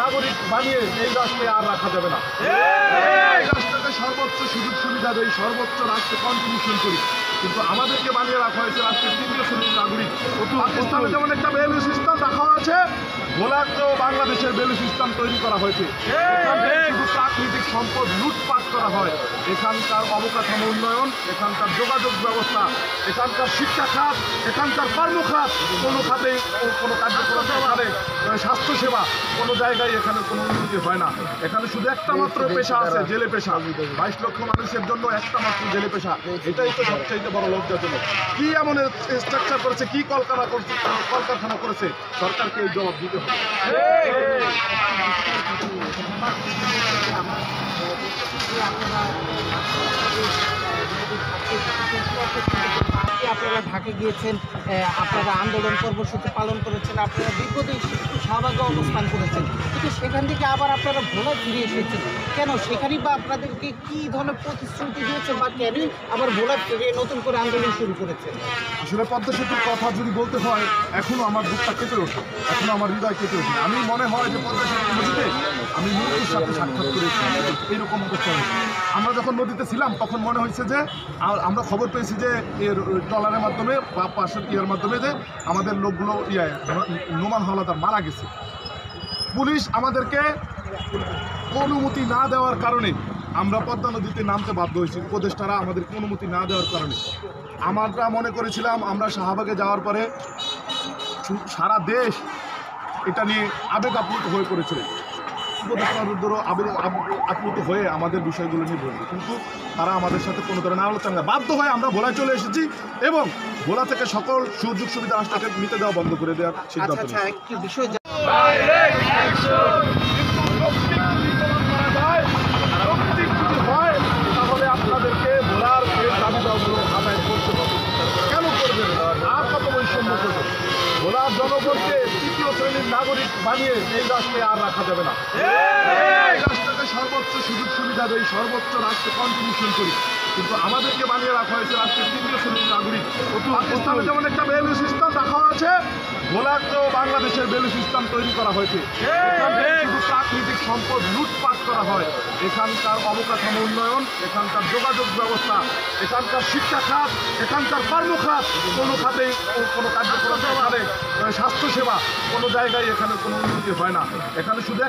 নাগরিক বানিয়ে এই রাষ্ট্রে আর রাখা যাবে না। এই রাষ্ট্রকে সর্বোচ্চ সুযোগ সুবিধা দেয়, সর্বোচ্চ রাষ্ট্রে কন্ট্রিবিউশন করি, কিন্তু আমাদেরকে বানিয়ে রাখা হয়েছে রাষ্ট্রের তৃতীয় শ্রেণীর নাগরিক। পাকিস্তানে যেমন একটা বেলুচিস্তান রাখা হয়েছে, ভোলাতেও বাংলাদেশের বেলুচিস্তান তৈরি করা হয়েছে। শুধু প্রাকৃতিক সম্পদ লুটপাট করা হয়। এখানকার অবকাঠামো উন্নয়ন, এখানকার যোগাযোগ ব্যবস্থা, এখানকার শিক্ষা খাত, এখানকার কর্মখাত, কোনো খাতে কোনো কার্যক্রম, এখানে স্বাস্থ্যসেবা, কোনো জায়গায় এখানে কোনো উন্নতি হয় না। এখানে শুধু একটা মাত্র পেশা আছে, জেলে পেশা। 22 লক্ষ মানুষের জন্য একটা মাত্র জেলে পেশা। এটাই তো সবচাইতে বড় লজ্জাজনক। কি এমন স্ট্রাকচার করেছে, কি কলকারখানা করেছে, সরকারকে এই জবাব দিতে হবে। আপনারা ঢাকা গিয়েছেন, আপনারা আন্দোলন কর্মসূচি পালন করেছেন, আপনারা দীর্ঘদিন শাহবাগে অবস্থান করেছেন, কিন্তু সেখান থেকে আবার আপনারা ভোলায় ফিরে এসেছেন কেন? সেখানেই বা আপনাদেরকে কী ধরনের প্রতিশ্রুতি দিয়েছে বা কেনই আবার ভোলায় ফিরে নতুন করে আন্দোলন শুরু করেছেন? আসলে পদ্মা সেতুর কথা যদি বলতে হয়, এখনো আমার বুকটা কেঁপে ওঠে, এখনো আমার হৃদয় কেঁপে ওঠে। আমি মনে হয় যে পদ্মা সেতুর নদীতে আমি মৃত্যুর সাথে সাক্ষাৎ করেছি, এইরকম অবস্থা হয়েছে। আমরা যখন নদীতে ছিলাম তখন মনে হয়েছে যে আমরা খবর পেয়েছি যে এর ট্রলারের মাধ্যমে বা পাশের ইয়ার মাধ্যমে যে আমাদের লোকগুলো নোমান হাওলাদার মারা গেছে। পুলিশ আমাদেরকে অনুমতি না দেওয়ার কারণে আমরা পদ্মা নদীতে নামতে বাধ্য হয়েছি। উপদেষ্টারা আমাদেরকে অনুমতি না দেওয়ার কারণে আমরা মনে করেছিলাম আমরা শাহবাগে যাওয়ার পরে সারা দেশ এটা নিয়ে আবেগ আপ্লুত হয়ে পড়েছিল। উপদেষ্টাদেরও আপ্লুত হয়ে আমাদের বিষয়গুলো নিয়ে বলবে, কিন্তু তারা আমাদের সাথে কোনো ধরনের আলোচনা বাধ্য হয়ে আমরা ভোলায় চলে এসেছি এবং ভোলা থেকে সকল সুযোগ সুবিধা রাষ্ট্রকে নিতে দেওয়া বন্ধ করে দেওয়ার সিদ্ধান্ত। একটি বিষয় তাহলে আপনাদেরকে ভোলার দাবি দাওয়াগুলো আদায় করতে হবে। কেন করবেন? আর কত বৈষম্য করবে? ভোলার জনগণকে তৃতীয় শ্রেণীর নাগরিক বানিয়ে এই রাষ্ট্রে আর রাখা যাবে না। এই রাষ্ট্রকে সর্বোচ্চ সুযোগ সুবিধা দেয়, সর্বোচ্চ রাষ্ট্রে কন্ট্রিবিউশন করি, কিন্তু আমাদেরকে বানিয়ে রাখা হয়েছে রাষ্ট্রের তৃতীয় শ্রেণীর নাগরিক। পাকিস্তানে যেমন একটা বেলুচিস্তান রাখা হয়েছে, ভোলাতেও বাংলাদেশের বেলুচিস্তান তৈরি করা হয়েছে। শুধু প্রাকৃতিক সম্পদ লুটপাট করা হয়। এখানকার অবকাঠামো উন্নয়ন, এখানকার যোগাযোগ ব্যবস্থা, এখানকার শিক্ষা খাত, এখানকার কর্মখাত, কোনো খাতেই কোনো কার্যক্রম, এখানে স্বাস্থ্যসেবা, কোনো জায়গায় এখানে কোনো উন্নতি হয় না। এখানে শুধু